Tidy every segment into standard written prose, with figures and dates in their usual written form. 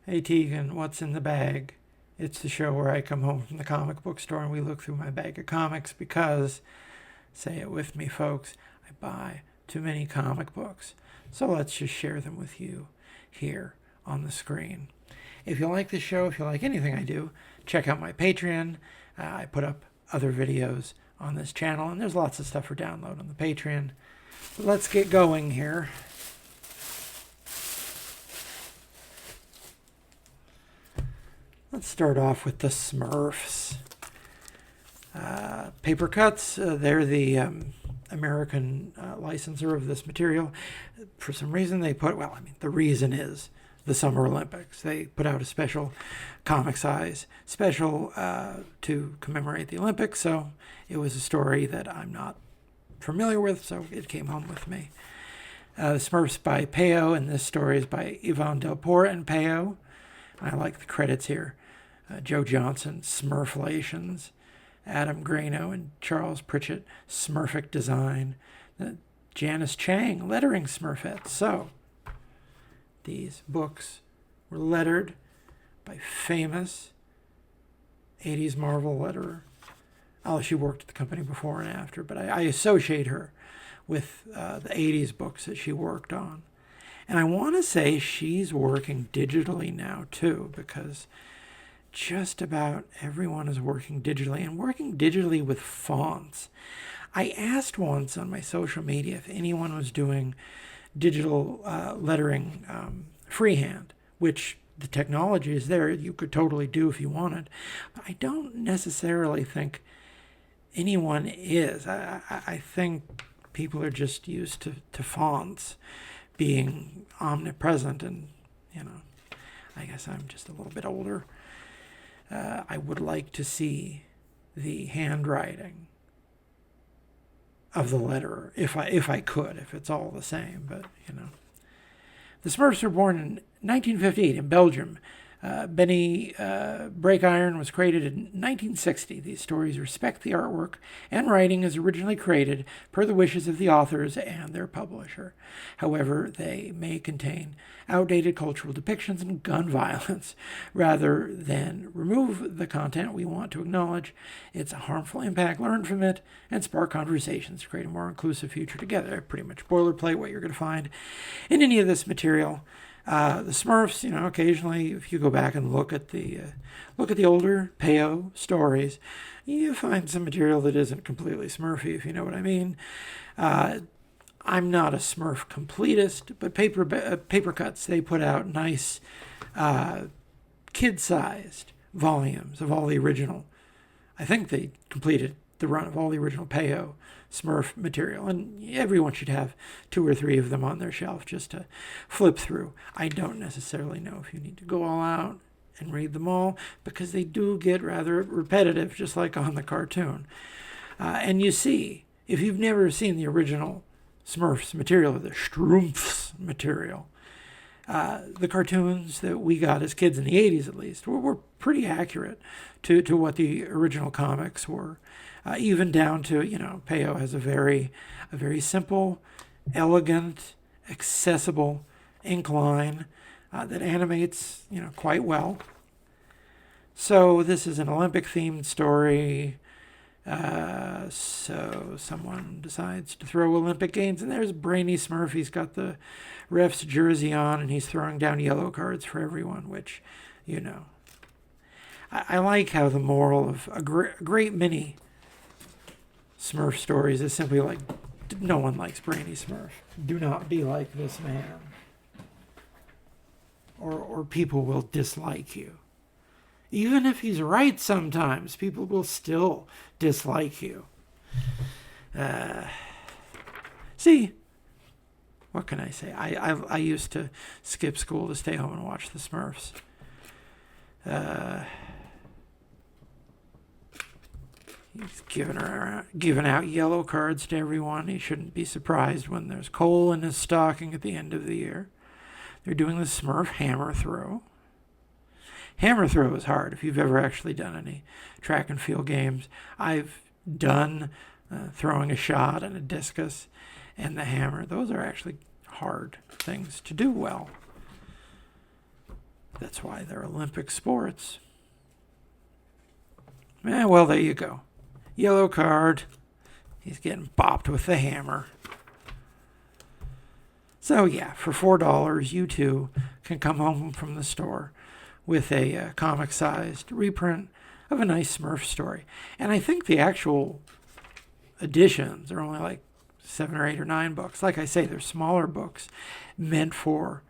Hey Tegan, what's in the bag? It's the show where I come home from the comic book store and we look through my bag of comics because, say it with me folks, I buy too many comic books. So let's just share them with you here on the screen. If you like the show, if you like anything I do, check out my Patreon. I put up other videos on this channel and there's lots of stuff for download on the Patreon. But let's get going here. Let's start off with the Smurfs. Paper Cuts, they're the American licensor of this material. For some reason they put, the reason is the Summer Olympics. They put out a special comic size special to commemorate the Olympics, so it was a story that I'm not familiar with, so it came home with me. The Smurfs by Peyo, and this story is by Yvonne Delport and Peyo. I like the credits here. Joe Johnson, Smurflations. Adam Grano and Charles Pritchett, Smurfic Design. Janice Chang, Lettering Smurfettes. So, these books were lettered by famous 80s Marvel letterer. Oh, she worked at the company before and after, but I associate her with the 80s books that she worked on. And I want to say she's working digitally now, too, because just about everyone is working digitally and working digitally with fonts. I asked once on my social media if anyone was doing digital lettering freehand, which the technology is there. You could totally do if you wanted. But I don't necessarily think anyone is. I think people are just used to fonts being omnipresent, and, I guess I'm just a little bit older. I would like to see the handwriting of the letterer, if I could, if it's all the same. But, The Smurfs were born in 1958 in Belgium. Benny Breakiron was created in 1960. These stories respect the artwork and writing as originally created per the wishes of the authors and their publisher. However, they may contain outdated cultural depictions and gun violence. Rather than remove the content, we want to acknowledge its harmful impact, learn from it, and spark conversations to create a more inclusive future together. Pretty much boilerplate what you're going to find in any of this material. The Smurfs, occasionally, if you go back and look at the older Peyo stories, you find some material that isn't completely Smurfy, if you know what I mean. I'm not a Smurf completist, but Paper Cuts, they put out nice kid-sized volumes of all the original. I think they completed the run of all the original Peyo Smurf material, and everyone should have 2 or 3 of them on their shelf just to flip through. I don't necessarily know if you need to go all out and read them all, because they do get rather repetitive, just like on the cartoon. And you see, if you've never seen the original Smurfs material, or the Schultz material, the cartoons that we got as kids in the 80s, at least, were pretty accurate to what the original comics were. Even down to, Peyo has a very simple, elegant, accessible ink line that animates, quite well. So this is an Olympic-themed story. So someone decides to throw Olympic games, and there's Brainy Smurf. He's got the ref's jersey on, and he's throwing down yellow cards for everyone, which, I like how the moral of a great many Smurf stories is simply like, no one likes Brainy Smurf. Do not be like this man. Or people will dislike you. Even if he's right sometimes, people will still dislike you. See, what can I say? I used to skip school to stay home and watch the Smurfs. He's giving out yellow cards to everyone. He shouldn't be surprised when there's coal in his stocking at the end of the year. They're doing the Smurf hammer throw. Hammer throw is hard if you've ever actually done any track and field games. I've done throwing a shot and a discus and the hammer. Those are actually hard things to do well. That's why they're Olympic sports. Well, there you go. Yellow card. He's getting bopped with the hammer. So yeah, for $4, you too can come home from the store with a comic-sized reprint of a nice Smurf story. And I think the actual editions are only like 7 or 8 or 9 books. Like I say, they're smaller books meant for,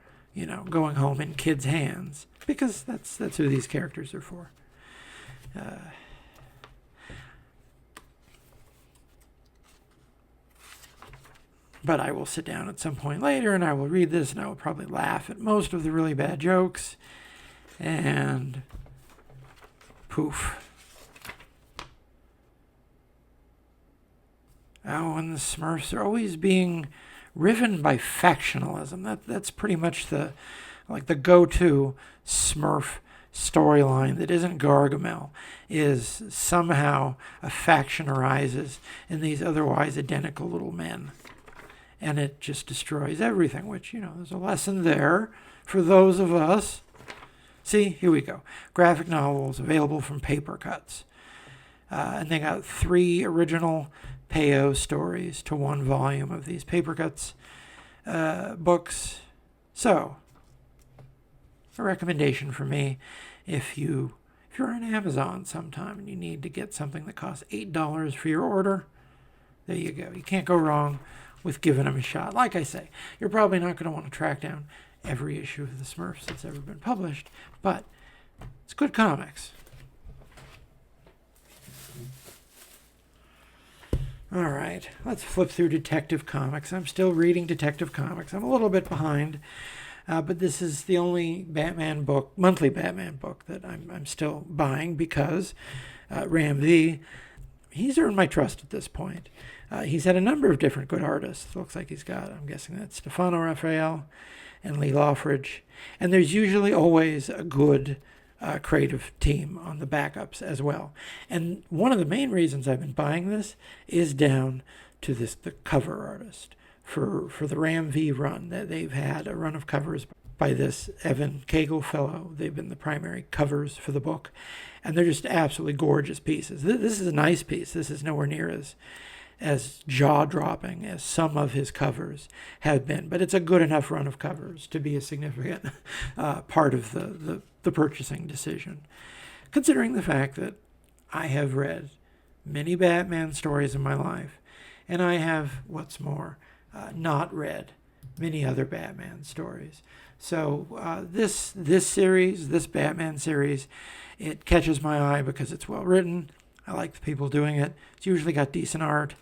going home in kids' hands, because that's who these characters are for. But I will sit down at some point later and I will read this and I will probably laugh at most of the really bad jokes. And poof. Oh, and the Smurfs are always being riven by factionalism. That's pretty much the go-to Smurf storyline that isn't Gargamel, is somehow a faction arises in these otherwise identical little men. And it just destroys everything, which, there's a lesson there for those of us. See, here we go. Graphic novels available from Paper Cuts. And they got 3 original Peyo stories to 1 volume of these Paper Cuts books. So, a recommendation for me, if you're on Amazon sometime and you need to get something that costs $8 for your order, there you go. You can't go wrong with giving them a shot. Like I say, you're probably not going to want to track down every issue of the Smurfs that's ever been published, but it's good comics. All right, let's flip through Detective Comics. I'm still reading Detective Comics. I'm a little bit behind, but this is the only Batman book, monthly Batman book, that I'm still buying, because Ram V, he's earned my trust at this point. He's had a number of different good artists. It looks like he's got, I'm guessing that's Stefano, Raffaele, and Lee Loffridge. And there's usually always a good creative team on the backups as well. And one of the main reasons I've been buying this is down to the cover artist for the Ram V run. That they've had a run of covers by this Evan Cagle fellow. They've been the primary covers for the book. And they're just absolutely gorgeous pieces. This is a nice piece. This is nowhere near as jaw-dropping as some of his covers have been. But it's a good enough run of covers to be a significant part of the purchasing decision. Considering the fact that I have read many Batman stories in my life, and I have, what's more, not read many other Batman stories. So this series, this Batman series, it catches my eye because it's well written. I like the people doing it. It's usually got decent art.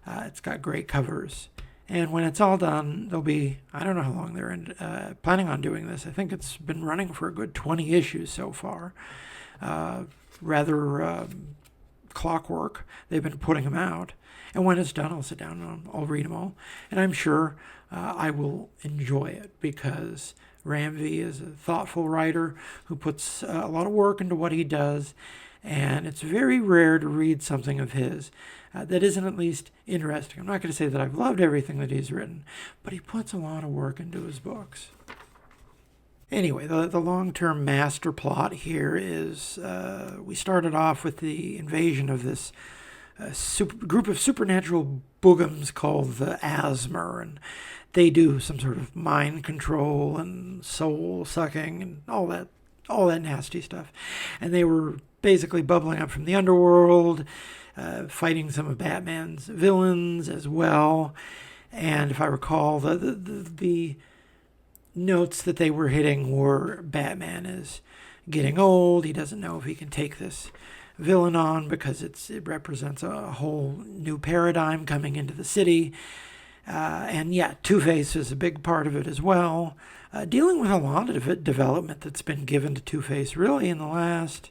It's got great covers. And when it's all done, there'll be, I don't know how long they're planning on doing this. I think it's been running for a good 20 issues so far. Rather clockwork. They've been putting them out. And when it's done, I'll sit down and I'll read them all. And I'm sure I will enjoy it, because Ram V is a thoughtful writer who puts a lot of work into what he does. And it's very rare to read something of his that isn't at least interesting. I'm not going to say that I've loved everything that he's written, but he puts a lot of work into his books. Anyway, the long-term master plot here is we started off with the invasion of this group of supernatural boogums called the Asmer, and they do some sort of mind control and soul sucking and all that nasty stuff. And they were basically bubbling up from the underworld, fighting some of Batman's villains as well. And if I recall, the notes that they were hitting were Batman is getting old. He doesn't know if he can take this villain on because it represents a whole new paradigm coming into the city. And yeah, Two-Face is a big part of it as well. Dealing with a lot of development that's been given to Two-Face really in the last...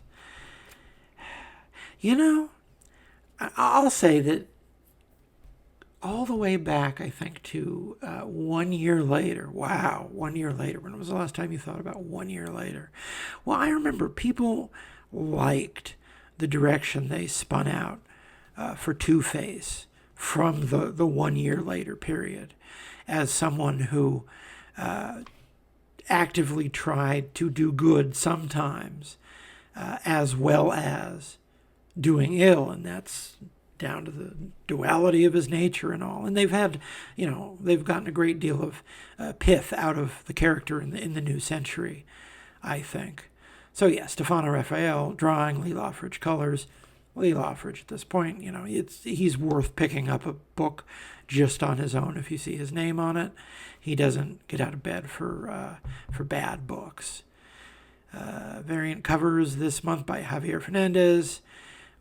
I'll say that all the way back, I think, to 1 year later. Wow, 1 year later. When was the last time you thought about 1 year later? Well, I remember people liked the direction they spun out for Two-Face from the 1 year later period, as someone who actively tried to do good sometimes, as well as doing ill, and that's down to the duality of his nature and all. And they've had, they've gotten a great deal of pith out of the character in the new century, I think. So yeah, Stefano Raffaele drawing, Lee Loffridge colors. Lee Loffridge at this point, he's worth picking up a book just on his own if you see his name on it. He doesn't get out of bed for bad books. Variant covers this month by Javier Fernandez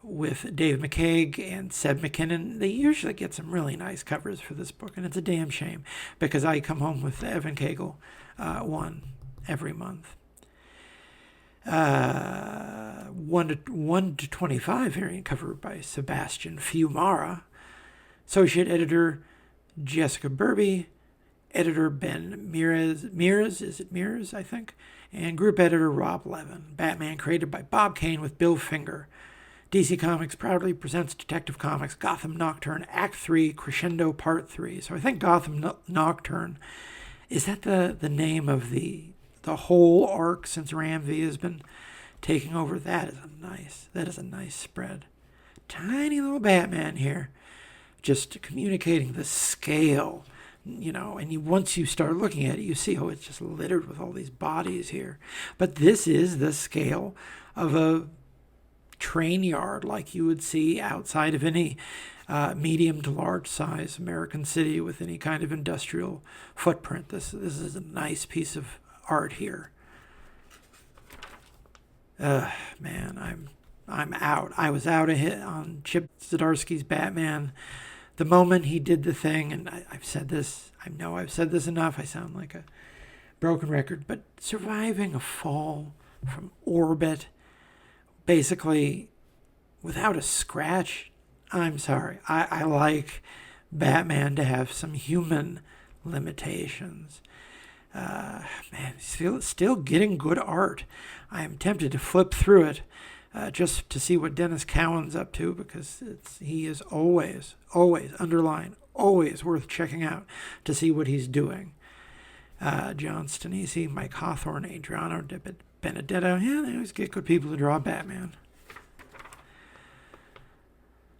with Dave McCaig and Seb McKinnon. They usually get some really nice covers for this book, and it's a damn shame because I come home with the Evan Kagel one every month. 1 to 25 variant cover by Sebastian Fiumara. Associate editor Jessica Burby. Editor Ben Mears, I think. And group editor Rob Levin. Batman created by Bob Kane with Bill Finger. DC Comics proudly presents Detective Comics Gotham Nocturne Act 3 Crescendo Part 3. So I think Gotham Nocturne, is that the name of the whole arc since Ram V has been taking over? That is a nice spread. Tiny little Batman here, just communicating the scale, and once you start looking at it, you see, it's just littered with all these bodies here. But this is the scale of a train yard like you would see outside of any medium to large size American city with any kind of industrial footprint. This is a nice piece of art here. Man, I'm out. I was out on Chip Zdarsky's Batman the moment he did the thing, and I've said this. I know I've said this enough. I sound like a broken record, but surviving a fall from orbit, basically without a scratch. I'm sorry. I like Batman to have some human limitations. Man, still getting good art. I am tempted to flip through it just to see what Dennis Cowan's up to, because he is always, underline, always worth checking out to see what he's doing. John Stanisi, Mike Hawthorne, Adriano Benedetto. Yeah, they always get good people to draw Batman.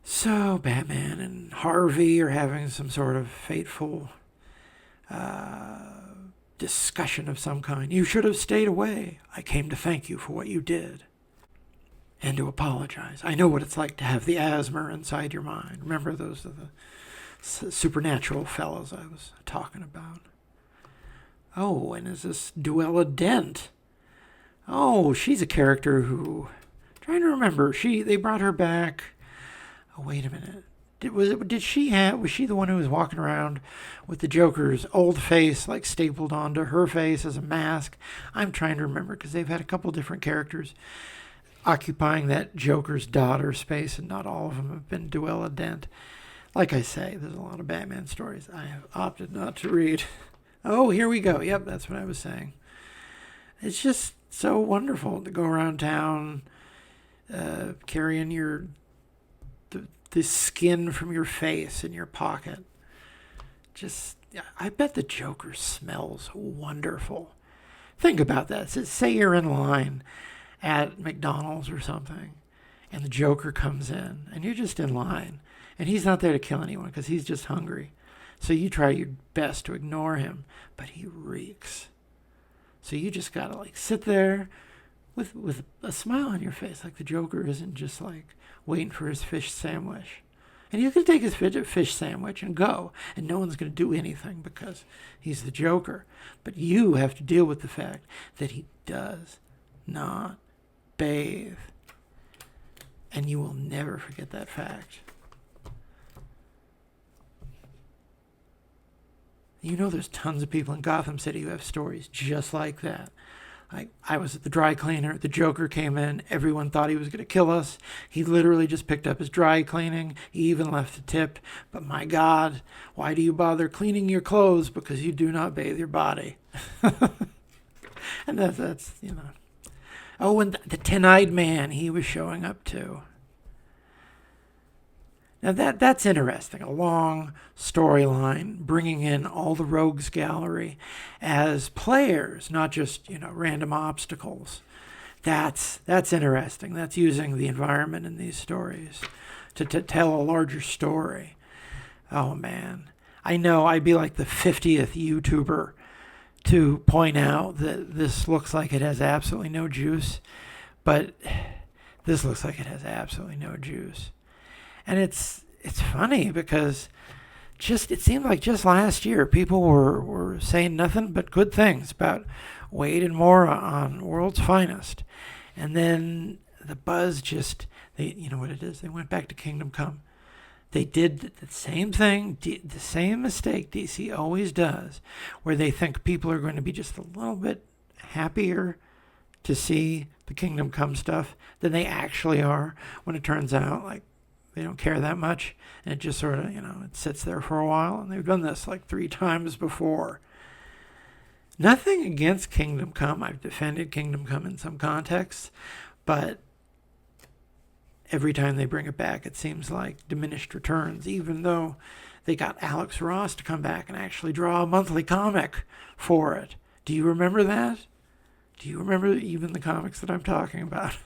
So Batman and Harvey are having some sort of fateful discussion of some kind. You should have stayed away. I came to thank you for what you did. And to apologize. I know what it's like to have the asthma inside your mind. Remember, those are the supernatural fellows I was talking about. Oh, and is this Duella Dent? Oh, she's a character who... I'm trying to remember. They brought her back... Oh, wait a minute. Was she the one who was walking around with the Joker's old face like stapled onto her face as a mask? I'm trying to remember because they've had a couple different characters occupying that Joker's daughter space, and not all of them have been Duella Dent. Like I say, there's a lot of Batman stories I have opted not to read. Oh, here we go. Yep, that's what I was saying. It's just so wonderful to go around town carrying the skin from your face in your pocket. I bet the Joker smells wonderful. Think about that. Say you're in line at McDonald's or something, and the Joker comes in, and you're just in line, and he's not there to kill anyone because he's just hungry. So you try your best to ignore him, but he reeks. So you just gotta sit there with a smile on your face, like the Joker isn't just waiting for his fish sandwich. And you can take his fish sandwich and go, and no one's going to do anything because he's the Joker. But you have to deal with the fact that he does not bathe. And you will never forget that fact. There's tons of people in Gotham City who have stories just like that. I was at the dry cleaner. The Joker came in. Everyone thought he was going to kill us. He literally just picked up his dry cleaning. He even left a tip. But my God, why do you bother cleaning your clothes? Because you do not bathe your body. And that's. Oh, and the Ten-Eyed Man, he was showing up too. Now that's interesting. A long storyline, bringing in all the rogues gallery as players, not just random obstacles. That's interesting. That's using the environment in these stories to tell a larger story. Oh man, I know I'd be like the 50th YouTuber to point out that this looks like it has absolutely no juice, but this looks like it has absolutely no juice. And it's funny because it seemed like just last year people were saying nothing but good things about Wade and Mora on World's Finest. And then the buzz you know what it is? They went back to Kingdom Come. They did the same thing, the same mistake DC always does, where they think people are going to be just a little bit happier to see the Kingdom Come stuff than they actually are, when it turns out like they don't care that much, and it just sort of, it sits there for a while, and they've done this like 3 times before. Nothing against Kingdom Come. I've defended Kingdom Come in some contexts, but every time they bring it back, it seems like diminished returns, even though they got Alex Ross to come back and actually draw a monthly comic for it. Do you remember that? Do you remember even the comics that I'm talking about?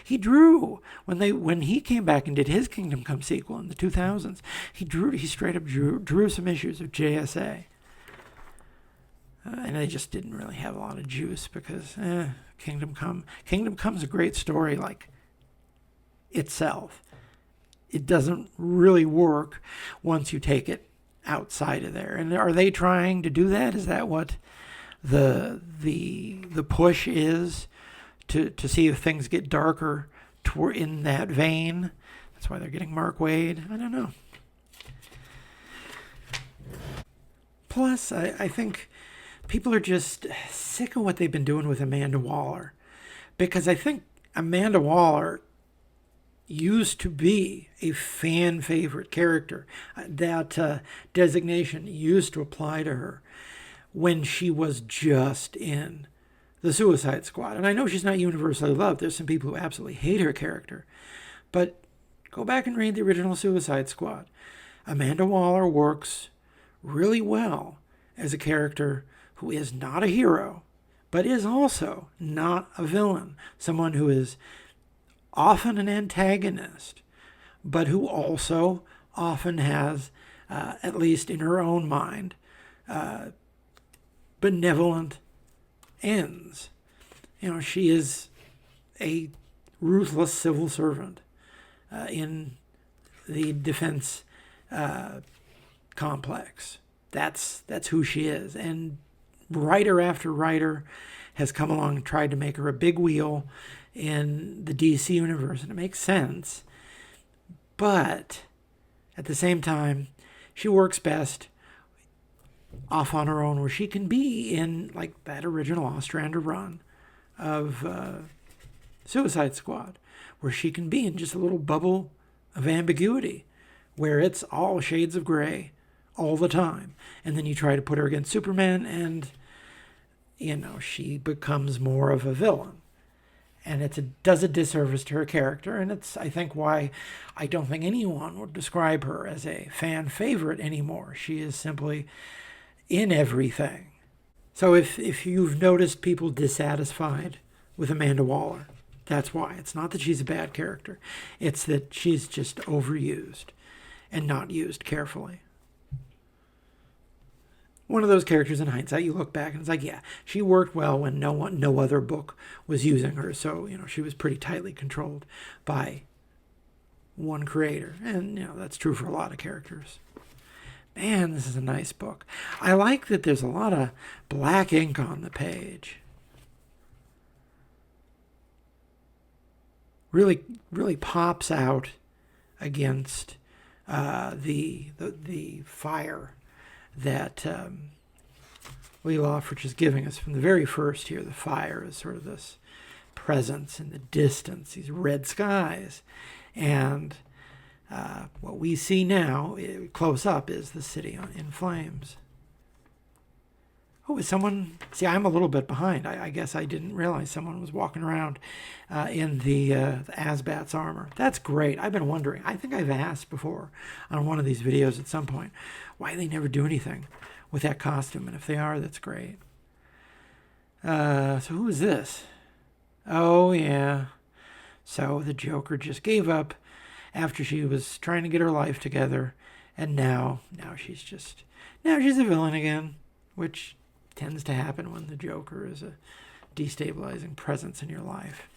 He drew, when he came back and did his Kingdom Come sequel in the 2000s, he straight up drew some issues of JSA. And they just didn't really have a lot of juice because Kingdom Come's a great story, like, itself. It doesn't really work once you take it outside of there. And are they trying to do that? Is that what the push is, to see if things get darker in that vein? That's why they're getting Mark Waid. I don't know. Plus, I think people are just sick of what they've been doing with Amanda Waller, because I think Amanda Waller used to be a fan favorite character. That designation used to apply to her when she was just in the Suicide Squad. And I know she's not universally loved. There's some people who absolutely hate her character. But go back and read the original Suicide Squad. Amanda Waller works really well as a character who is not a hero, but is also not a villain. Someone who is often an antagonist, but who also often has, at least in her own mind, benevolent ends. She is a ruthless civil servant in the defense complex. That's who she is. And writer after writer has come along and tried to make her a big wheel in the DC universe, and it makes sense. But at the same time, she works best off on her own, where she can be in like that original Ostrander run of Suicide Squad, where she can be in just a little bubble of ambiguity, where it's all shades of gray all the time. And then you try to put her against Superman, and she becomes more of a villain. And it does a disservice to her character, and it's, I think, why I don't think anyone would describe her as a fan favorite anymore. She is simply in everything. So if you've noticed people dissatisfied with Amanda Waller, that's why. It's not that she's a bad character. It's that she's just overused and not used carefully. One of those characters in hindsight, you look back and it's like, yeah, she worked well when no other book was using her. So, she was pretty tightly controlled by one creator. And, that's true for a lot of characters. Man, this is a nice book. I like that there's a lot of black ink on the page. Really, really pops out against the fire that Lee Lofrich is giving us from the very first here. The fire is sort of this presence in the distance, these red skies. And what we see now, close up, is the city in flames. Oh, is someone... See, I'm a little bit behind. I guess I didn't realize someone was walking around in the Asbat's armor. That's great. I've been wondering. I think I've asked before on one of these videos at some point why they never do anything with that costume. And if they are, that's great. So who is this? Oh, yeah. So the Joker just gave up after she was trying to get her life together. And now she's a villain again, which tends to happen when the Joker is a destabilizing presence in your life.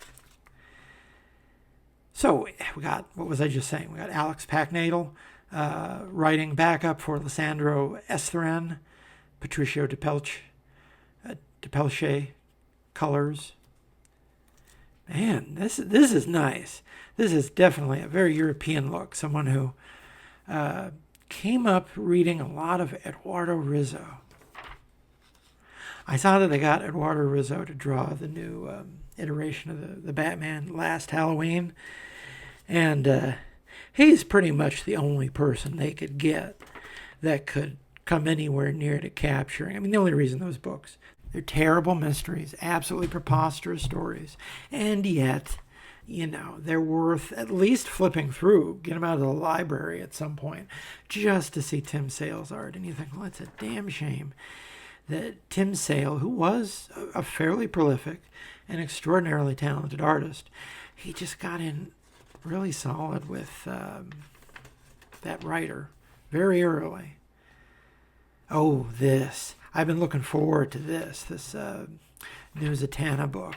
So we got, what was I just saying? We got Alex Packnadel writing backup for Lissandro Estherren, Patricio DePelche colors. Man, this is nice. This is definitely a very European look. Someone who came up reading a lot of Eduardo Rizzo. I saw that they got Eduardo Rizzo to draw the new iteration of the Batman Last Halloween. And he's pretty much the only person they could get that could come anywhere near to capturing. I mean, the only reason those books, they're terrible mysteries, absolutely preposterous stories. And yet, they're worth at least flipping through, get them out of the library at some point, just to see Tim Sale's art. And you think, well, it's a damn shame that Tim Sale, who was a fairly prolific and extraordinarily talented artist, he just got in really solid with that writer very early. Oh, this. I've been looking forward to this new Zatana book.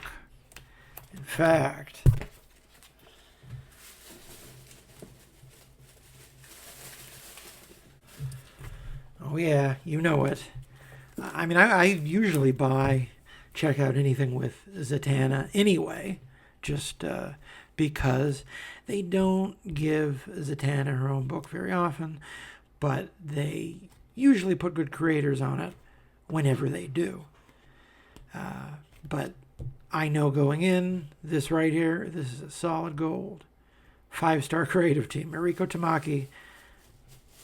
In fact, oh yeah, you know it. I mean, I usually check out anything with Zatana anyway, just because they don't give Zatana her own book very often, but they usually put good creators on it whenever they do. But I know going in, this right here, this is a solid gold. 5-star creative team. Mariko Tamaki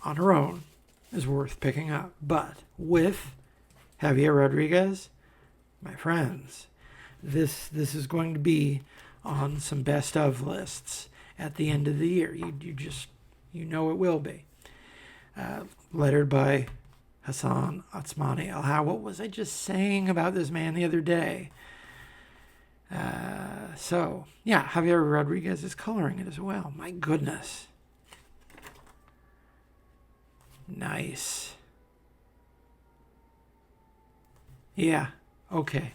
on her own is worth picking up. But with Javier Rodriguez, my friends, this is going to be on some best of lists at the end of the year. You know it will be. Lettered by Hassan Otsmani Al. What was I just saying about this man the other day? So, yeah, Javier Rodriguez is coloring it as well. My goodness. Nice. Yeah, okay.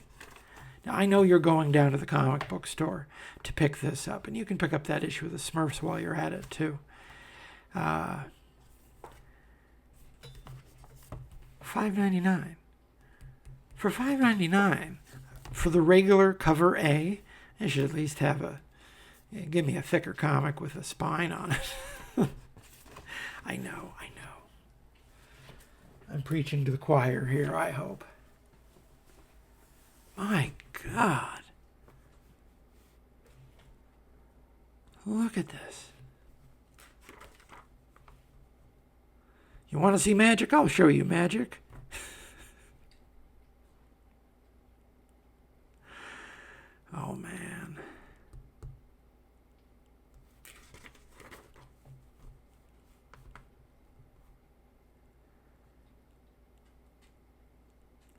Now, I know you're going down to the comic book store to pick this up, and you can pick up that issue of the Smurfs while you're at it, too. $5.99. For $5.99, for the regular cover A, they should at least have give me a thicker comic with a spine on it. I know. I'm preaching to the choir here, I hope. My God. Look at this. You want to see magic? I'll show you magic. Oh, man.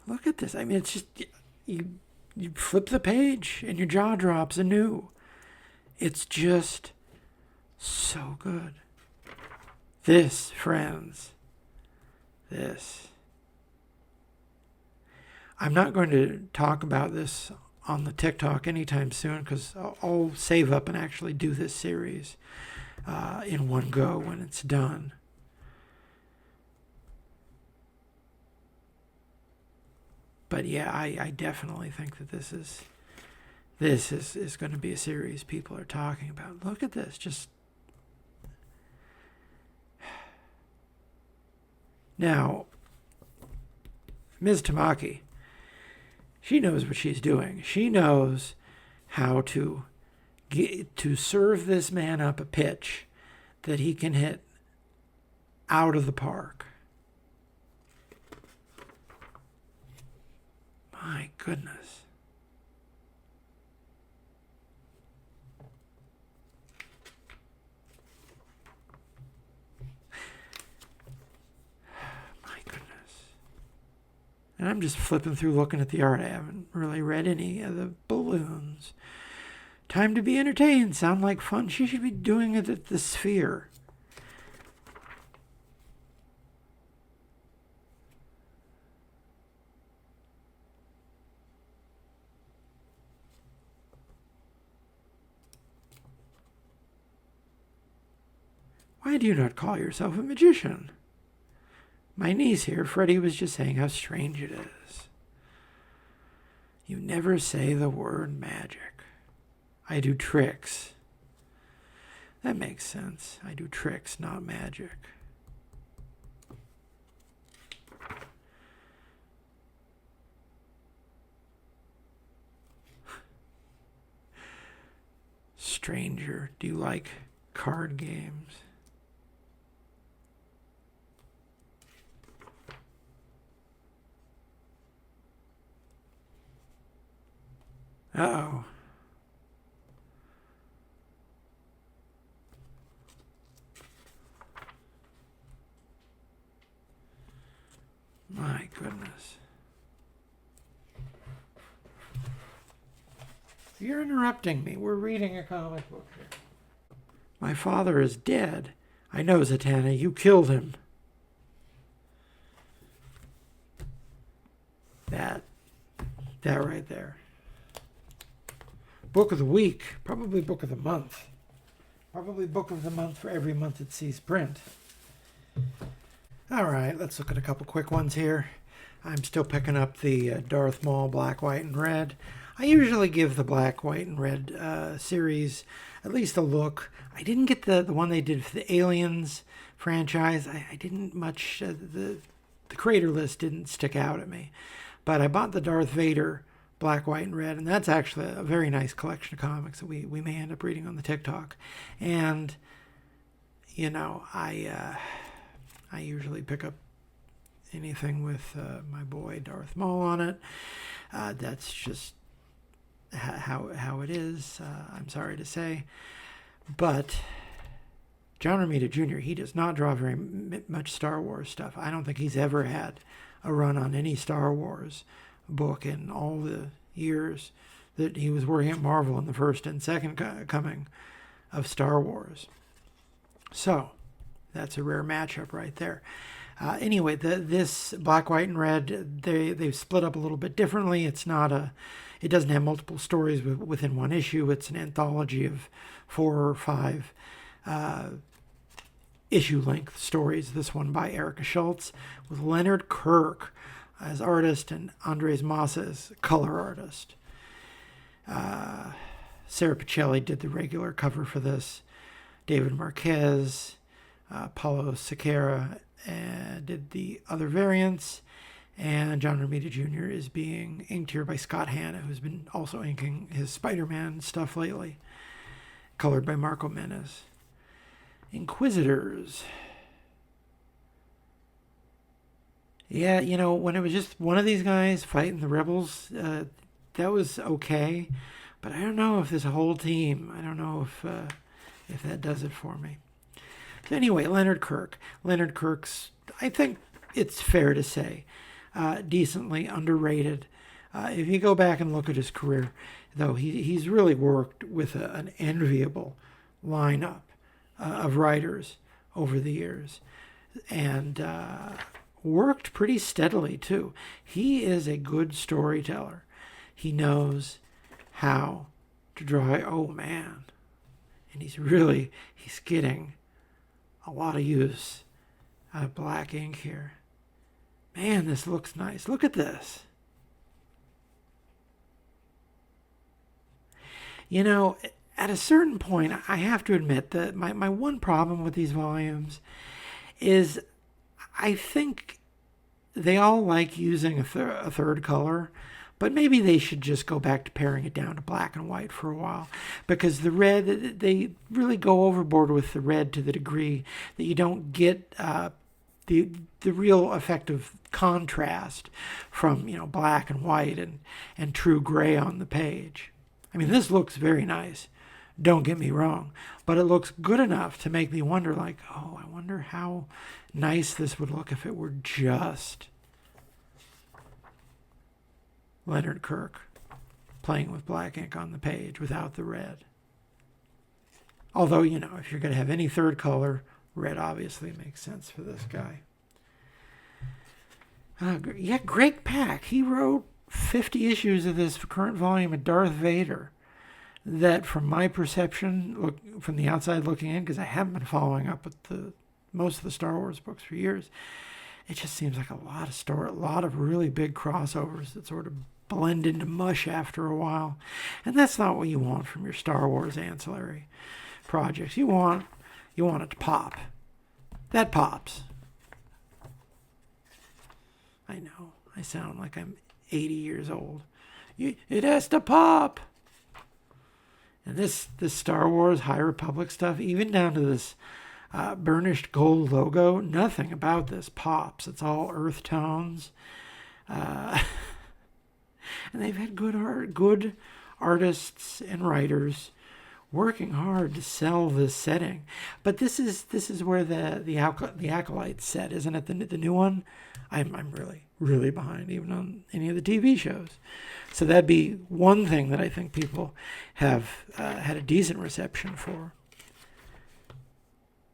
Look at this. I mean, it's just, you flip the page and your jaw drops anew. It's just so good. This, friends, this. I'm not going to talk about this on the TikTok anytime soon because I'll save up and actually do this series in one go when it's done. But yeah, I definitely think that this is going to be a series people are talking about. Look at this. Just now, Ms. Tamaki, she knows what she's doing. She knows how to serve this man up a pitch that he can hit out of the park. My goodness. My goodness. And I'm just flipping through looking at the art. I haven't really read any of the balloons. Time to be entertained. Sound like fun. She should be doing it at the Sphere. Why do you not call yourself a magician? My niece here, Freddie, was just saying how strange it is. You never say the word magic. I do tricks. That makes sense. I do tricks, not magic. Stranger, do you like card games? Uh-oh. My goodness. You're interrupting me. We're reading a comic book here. My father is dead. I know, Zatana. You killed him. That right there. Book of the week. Probably book of the month. Probably book of the month for every month it sees print. All right, let's look at a couple quick ones here. I'm still picking up the Darth Maul Black, White, and Red. I usually give the Black, White, and Red series at least a look. I didn't get the one they did for the Aliens franchise. I didn't much, the creator list didn't stick out at me. But I bought the Darth Vader Black, White, and Red, and that's actually a very nice collection of comics that we may end up reading on the TikTok. And, you know, I usually pick up anything with my boy Darth Maul on it. That's just how it is, I'm sorry to say. But John Romita Jr., he does not draw very much Star Wars stuff. I don't think he's ever had a run on any Star Wars book in all the years that he was working at Marvel in the first and second coming of Star Wars. So that's a rare matchup right there. Anyway, this Black, White, and Red, they've split up a little bit differently. It doesn't have multiple stories within one issue. It's an anthology of 4 or 5 issue-length stories. This one by Erica Schultz with Leonard Kirk as artist and Andres Massa as color artist. Sarah Pichelli did the regular cover for this. David Marquez, Paulo Sequeira did the other variants. And John Romita Jr. is being inked here by Scott Hanna, who's been also inking his Spider-Man stuff lately. Colored by Marco Menes. Inquisitors. Yeah, you know, when it was just one of these guys fighting the rebels, that was okay. But I don't know if this whole team, I don't know if that does it for me. So anyway, Leonard Kirk. Leonard Kirk's, I think it's fair to say, decently underrated. If you go back and look at his career, though, he's really worked with an enviable lineup of writers over the years. And worked pretty steadily, too. He is a good storyteller. He knows how to draw. Oh, man. And he's getting a lot of use out of black ink here. Man, this looks nice. Look at this. You know, at a certain point, I have to admit that my one problem with these volumes is I think they all like using a third color, but maybe they should just go back to paring it down to black and white for a while, because the red, they really go overboard with the red to the degree that you don't get the real effective contrast from, black and white and true gray on the page. I mean, this looks very nice. Don't get me wrong, but it looks good enough to make me wonder, like, oh, I wonder how nice this would look if it were just Leonard Kirk playing with black ink on the page without the red. Although, if you're going to have any third color, red obviously makes sense for this guy. Yeah, Greg Pak, he wrote 50 issues of this current volume of Darth Vader that, from my perception, from the outside looking in, because I haven't been following up with most of the Star Wars books for years, it just seems like a lot of really big crossovers that sort of blend into mush after a while. And that's not what you want from your Star Wars ancillary projects. You want it to pop. That pops. I know, I sound like I'm 80 years old. It has to pop. And this Star Wars High Republic stuff, even down to this burnished gold logo, nothing about this pops. It's all earth tones. And they've had good artists and writers working hard to sell this setting. But this is where the Acolyte set, isn't it? The new one. I'm really behind even on any of the TV shows. So that'd be one thing that I think people have had a decent reception for.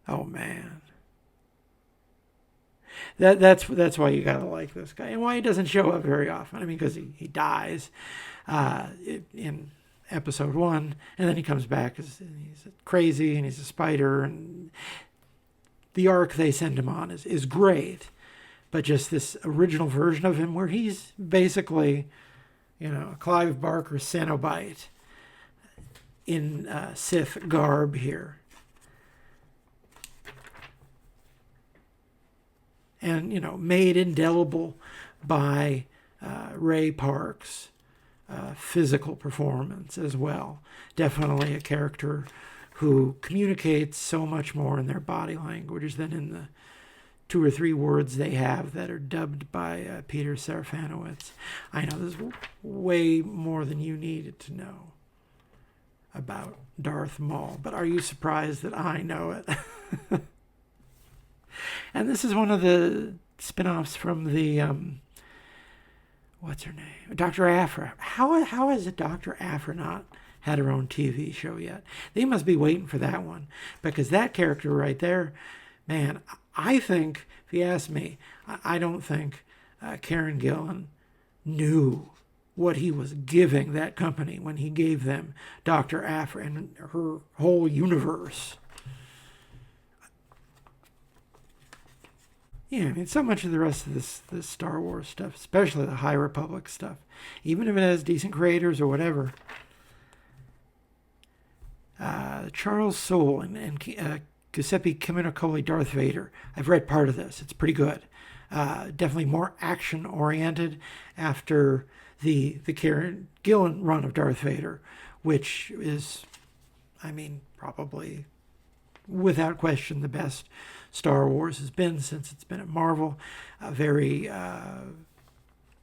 Oh man. That's why you gotta like this guy, and why he doesn't show up very often. I mean, because he dies in episode 1, and then he comes back as he's crazy and he's a spider, and the arc they send him on is great, but just this original version of him where he's basically, Clive Barker Cenobite in Sith garb here. And, made indelible by Ray Park's physical performance as well. Definitely a character who communicates so much more in their body language than in the 2 or 3 words they have that are dubbed by Peter Serafinowicz. I know this is way more than you needed to know about Darth Maul, but are you surprised that I know it? And this is one of the spin-offs from the, what's her name? Dr. Aphra. How has Dr. Aphra not had her own TV show yet? They must be waiting for that one, because that character right there, man, I think, if you ask me, I don't think Karen Gillan knew what he was giving that company when he gave them Dr. Aphra and her whole universe. Yeah, I mean, so much of the rest of this Star Wars stuff, especially the High Republic stuff, even if it has decent creators or whatever. Charles Soule and Giuseppe Camuncoli Darth Vader. I've read part of this. It's pretty good. Definitely more action-oriented after the Karen Gillan run of Darth Vader, which is, I mean, probably, without question, the best Star Wars has been since it's been at Marvel. A very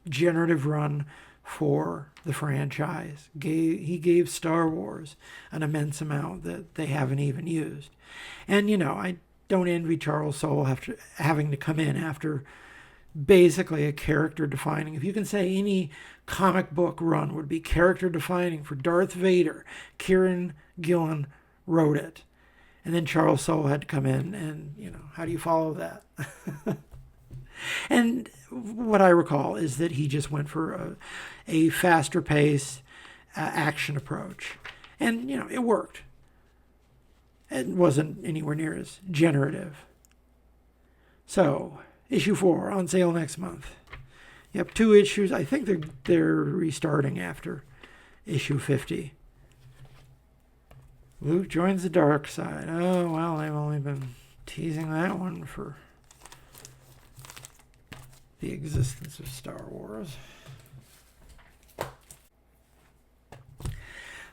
generative run for the franchise. He gave Star Wars an immense amount that they haven't even used. And, I don't envy Charles Soule after having to come in after basically a character defining. If you can say any comic book run would be character defining for Darth Vader, Kieran Gillen wrote it. And then Charles Soule had to come in and, how do you follow that? And what I recall is that he just went for a faster pace action approach. And, it worked. It wasn't anywhere near as generative. So, issue 4 on sale next month. Yep, 2 issues. I think they're restarting after issue 50. Luke joins the dark side. Oh, well, they've only been teasing that one for the existence of Star Wars.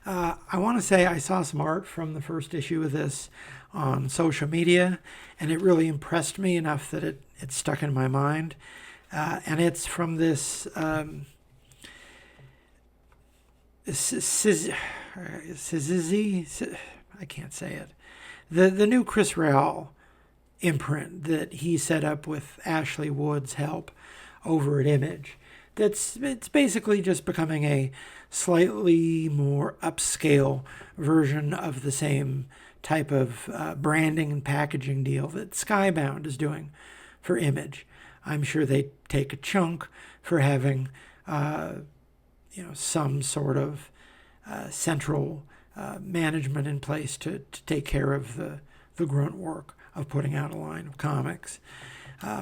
I want to say I saw some art from the first issue of this on social media, and it really impressed me enough that it stuck in my mind. And it's from this I can't say it. The new Chris Real imprint that he set up with Ashley Wood's help over at Image. It's basically just becoming a slightly more upscale version of the same type of branding and packaging deal that Skybound is doing for Image. I'm sure they take a chunk for having some sort of central management in place to take care of the grunt work of putting out a line of comics.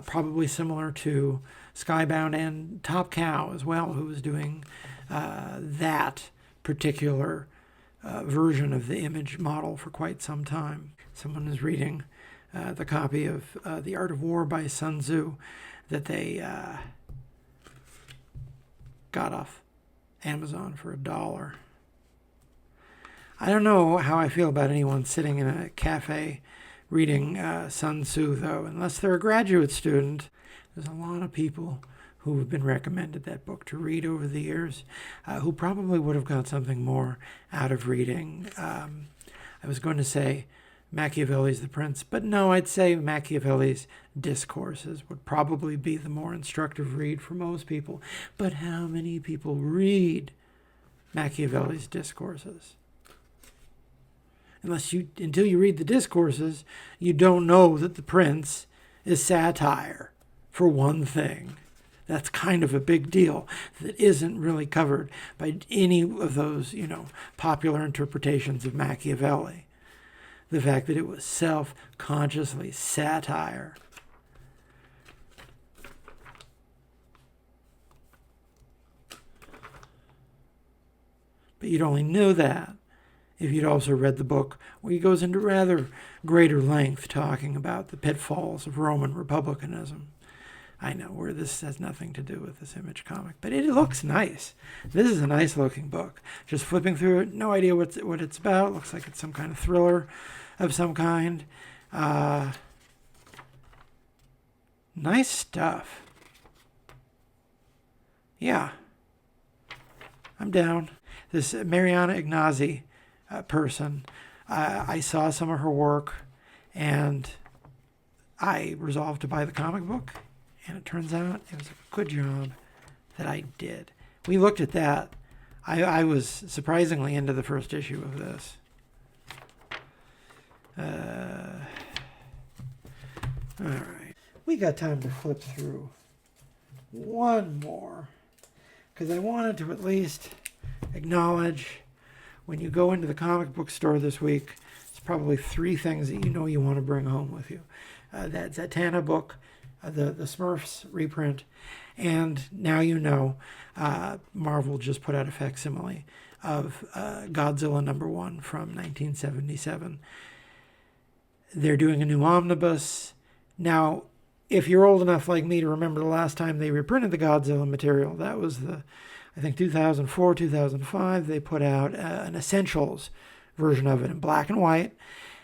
Probably similar to Skybound and Top Cow as well, who was doing that particular version of the Image model for quite some time. Someone is reading the copy of The Art of War by Sun Tzu that they got off Amazon for $1. I don't know how I feel about anyone sitting in a cafe reading Sun Tzu, though, unless they're a graduate student. There's a lot of people who have been recommended that book to read over the years, who probably would have got something more out of reading. I was going to say Machiavelli's The Prince, but no, I'd say Machiavelli's Discourses would probably be the more instructive read for most people. But how many people read Machiavelli's Discourses? Until you read the Discourses, you don't know that The Prince is satire, for one thing. That's kind of a big deal that isn't really covered by any of those, popular interpretations of Machiavelli. The fact that it was self-consciously satire. But you'd only know that if you'd also read the book where he goes into rather greater length talking about the pitfalls of Roman republicanism. I know where this has nothing to do with this Image comic, but it looks nice. This is a nice looking book. Just flipping through it, no idea what it's about. Looks like it's some kind of thriller of some kind. Nice stuff. Yeah, I'm down. This Marianna Inazzi person, I saw some of her work, and I resolved to buy the comic book. And it turns out it was a good job that I did. We looked at that. I was surprisingly into the first issue of this. All right. We got time to flip through one more, because I wanted to at least acknowledge when you go into the comic book store this week, it's probably 3 things that you want to bring home with you. That Zatana book, the Smurfs reprint, and now Marvel just put out a facsimile of Godzilla #1 from 1977. They're doing a new omnibus. Now, if you're old enough like me to remember the last time they reprinted the Godzilla material, that was I think 2004, 2005, they put out an Essentials version of it in black and white.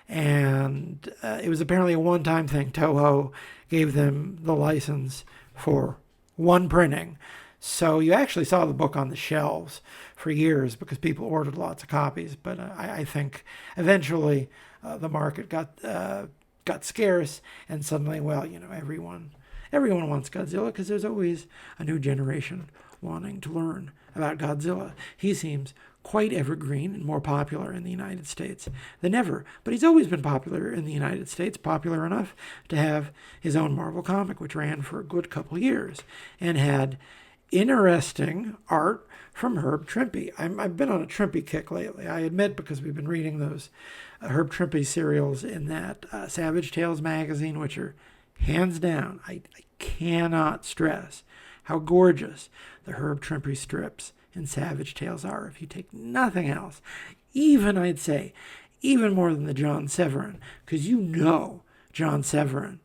And it was apparently a one-time thing. Toho gave them the license for one printing. So you actually saw the book on the shelves for years because people ordered lots of copies. But I think eventually the market got scarce, and suddenly, everyone wants Godzilla because there's always a new generation wanting to learn about Godzilla. He seems quite evergreen and more popular in the United States than ever. But he's always been popular in the United States, popular enough to have his own Marvel comic, which ran for a good couple years and had interesting art from Herb Trimpe. I've been on a Trimpe kick lately, I admit, because we've been reading those Herb Trimpe serials in that Savage Tales magazine, which are hands down, I cannot stress how gorgeous the Herb Trimpe strips in Savage Tales are. If you take nothing else, I'd say even more than the John Severin, because John Severin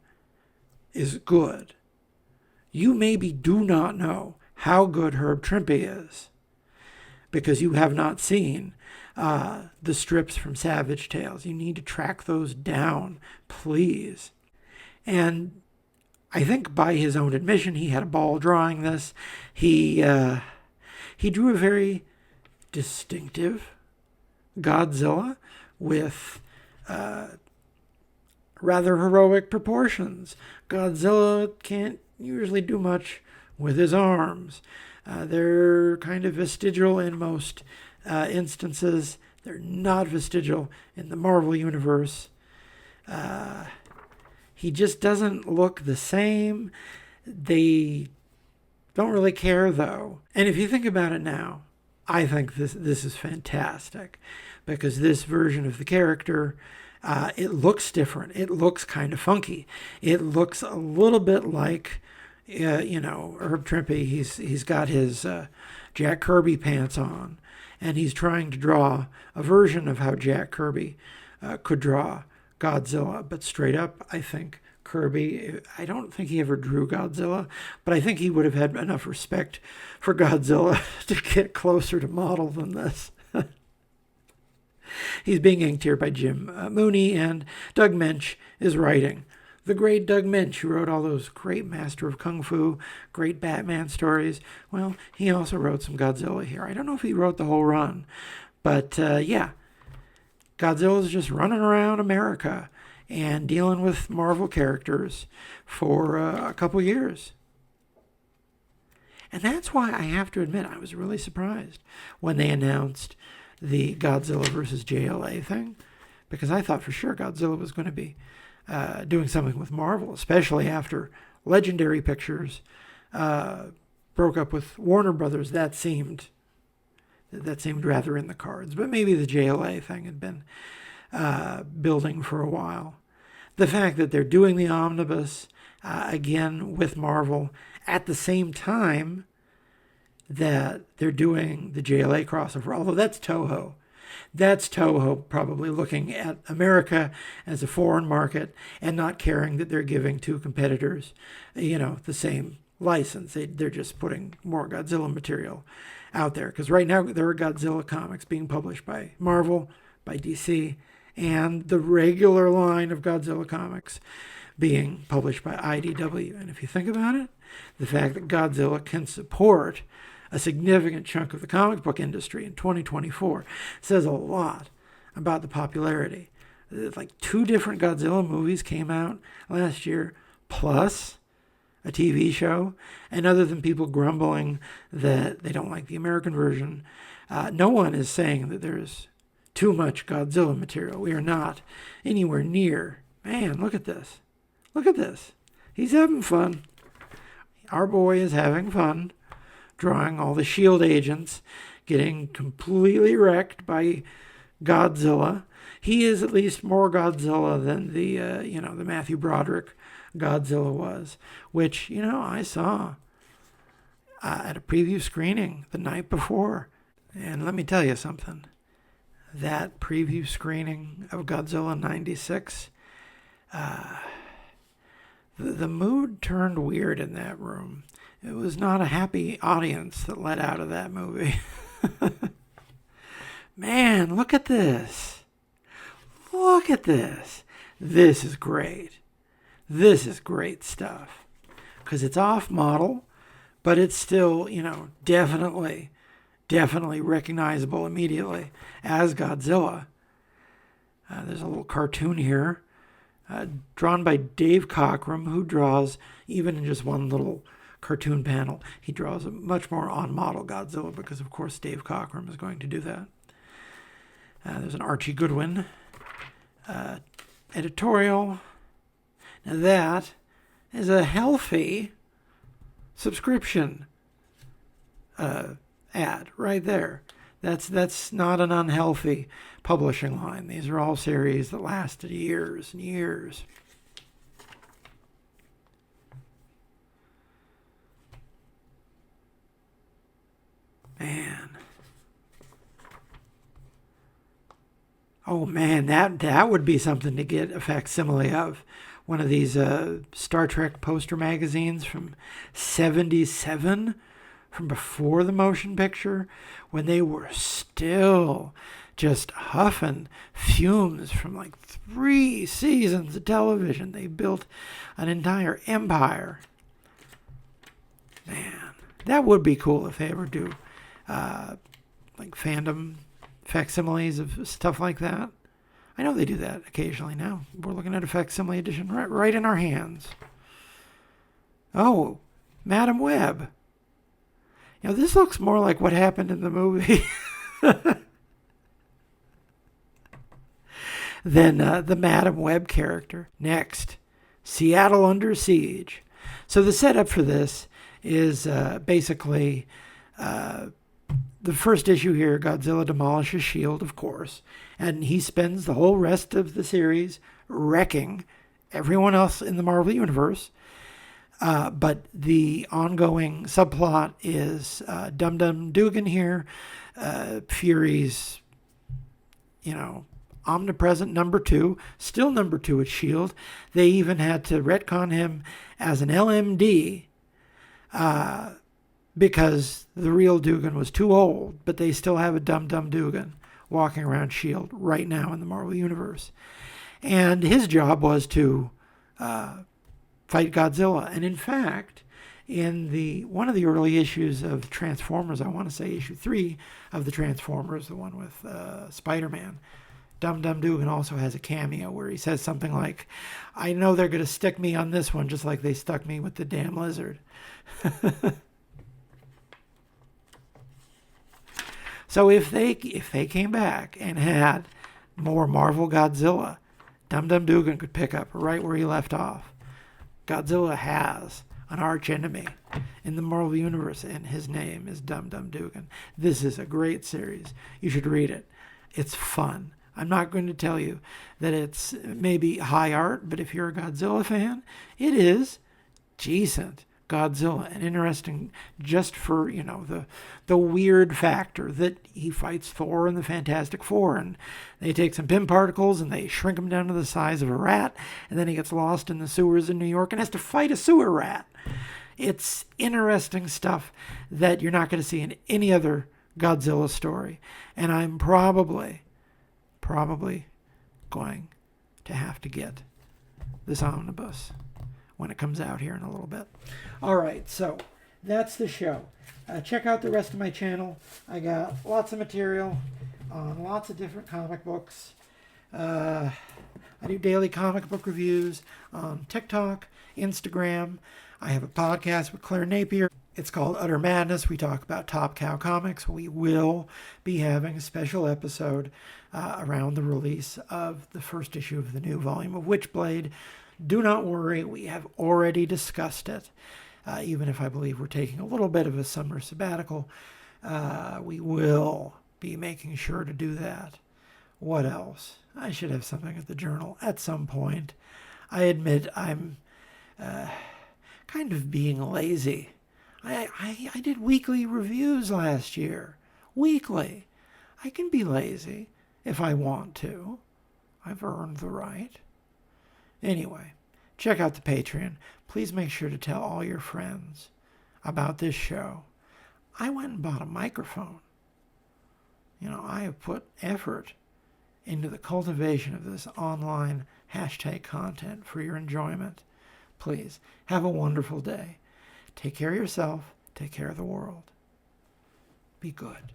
is good. You maybe do not know how good Herb Trimpe is, because you have not seen the strips from Savage Tales. You need to track those down, please. And I think by his own admission, he had a ball drawing this. He drew a very distinctive Godzilla with rather heroic proportions. Godzilla can't usually do much with his arms. They're kind of vestigial in most instances. They're not vestigial in the Marvel universe. He just doesn't look the same. They don't really care, though. And if you think about it now, I think this is fantastic, because this version of the character, it looks different. It looks kind of funky. It looks a little bit like, Herb Trimpe. He's got his Jack Kirby pants on, and he's trying to draw a version of how Jack Kirby could draw Godzilla. But straight up, I think Kirby, I don't think he ever drew Godzilla, but I think he would have had enough respect for Godzilla to get closer to model than this. He's being inked here by Jim Mooney, and Doug Moench is writing. The great Doug Moench, who wrote all those great Master of Kung Fu, great Batman stories. Well, he also wrote some Godzilla here. I don't know if he wrote the whole run, but yeah. Godzilla's just running around America and dealing with Marvel characters for a couple years. And that's why I have to admit I was really surprised when they announced the Godzilla versus JLA thing, because I thought for sure Godzilla was going to be doing something with Marvel, especially after Legendary Pictures broke up with Warner Brothers. That seemed rather in the cards, but maybe the JLA thing had been building for a while. The fact that they're doing the omnibus again with Marvel at the same time that they're doing the JLA crossover, although that's Toho. That's Toho probably looking at America as a foreign market and not caring that they're giving two competitors, the same license. They're just putting more Godzilla material out there. Because right now there are Godzilla comics being published by Marvel, by DC, and the regular line of Godzilla comics being published by IDW. And if you think about it, the fact that Godzilla can support a significant chunk of the comic book industry in 2024 says a lot about the popularity. Like 2 different Godzilla movies came out last year, plus a TV show. And other than people grumbling that they don't like the American version, no one is saying that there's too much Godzilla material. We are not anywhere near. Man, look at this. Look at this. He's having fun. Our boy is having fun drawing all the S.H.I.E.L.D. agents getting completely wrecked by Godzilla. He is at least more Godzilla than the Matthew Broderick Godzilla was, which, I saw at a preview screening the night before. And let me tell you something. That preview screening of Godzilla 96, the mood turned weird in that room. It was not a happy audience that let out of that movie. Man, look at this. Look at this. This is great. This is great stuff. Because it's off model, but it's still, definitely recognizable immediately as Godzilla. There's a little cartoon here, drawn by Dave Cockrum, who draws, even in just one little cartoon panel, he draws a much more on-model Godzilla, because, of course, Dave Cockrum is going to do that. There's an Archie Goodwin editorial. Now that is a healthy subscription ad right there. That's not an unhealthy publishing line. These are all series that lasted years and years. Man. Oh man, that would be something to get a facsimile of. One of these Star Trek poster magazines from 1977 from before the motion picture, when they were still just huffing fumes from like 3 seasons of television. They built an entire empire. Man, that would be cool if they ever do like fandom facsimiles of stuff like that. I know they do that occasionally now. We're looking at a facsimile edition right in our hands. Oh, Madam Web. You know, this looks more like what happened in the movie than the Madam Web character. Next, Seattle Under Siege. So the setup for this is basically the first issue here. Godzilla demolishes S.H.I.E.L.D., of course, and he spends the whole rest of the series wrecking everyone else in the Marvel Universe. But the ongoing subplot is Dum Dum Dugan here, Fury's, omnipresent number 2, still number 2 at S.H.I.E.L.D. They even had to retcon him as an LMD because the real Dugan was too old, but they still have a Dum Dum Dugan walking around S.H.I.E.L.D. right now in the Marvel Universe. And his job was to fight Godzilla. And in fact, in one of the early issues of Transformers, I want to say issue 3 of the Transformers, the one with Spider-Man, Dum Dum Dugan also has a cameo where he says something like, I know they're going to stick me on this one just like they stuck me with the damn lizard. So if they came back and had more Marvel Godzilla, Dum Dum Dugan could pick up right where he left off. Godzilla has an arch enemy in the Marvel Universe, and his name is Dum Dum Dugan. This is a great series. You should read it. It's fun. I'm not going to tell you that it's maybe high art, but if you're a Godzilla fan, it is decent Godzilla, and interesting just for, the weird factor that he fights Thor and the Fantastic Four, and they take some Pym particles and they shrink him down to the size of a rat, and then he gets lost in the sewers in New York and has to fight a sewer rat. It's interesting stuff that you're not going to see in any other Godzilla story, and I'm probably going to have to get this omnibus when it comes out here in a little bit. All right, so that's the show. Check out the rest of my channel. I got lots of material on lots of different comic books. I do daily comic book reviews on TikTok, Instagram. I have a podcast with Claire Napier. It's called Udder Madness. We talk about Top Cow comics. We will be having a special episode around the release of the first issue of the new volume of Witchblade. Do not worry, we have already discussed it. Even if I believe we're taking a little bit of a summer sabbatical, we will be making sure to do that. What else? I should have something at the journal at some point. I admit I'm kind of being lazy. I did weekly reviews last year. Weekly. I can be lazy if I want to. I've earned the right. Anyway, check out the Patreon. Please make sure to tell all your friends about this show. I went and bought a microphone. I have put effort into the cultivation of this online hashtag content for your enjoyment. Please, have a wonderful day. Take care of yourself. Take care of the world. Be good.